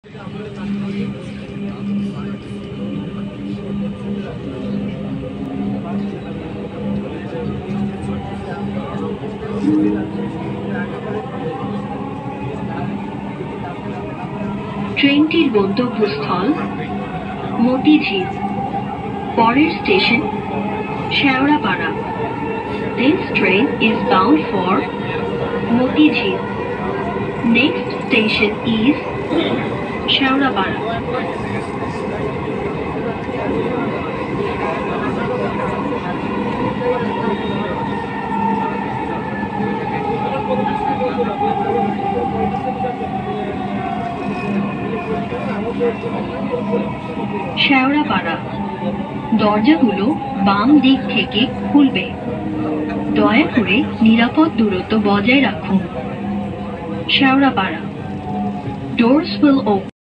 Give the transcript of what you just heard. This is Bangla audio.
ট্রেনটির গন্তব্যস্থল মতিঝিল। পরের station Shewrapara. This train is bound for Motijhil. Next station is Shewrapara. Shewrapara. দরজাগুলো বাম দিক থেকে খুলবে। দয়া করে নিরাপদ দূরত্ব বজায় রাখুন। শেওড়াপাড়া। Doors will open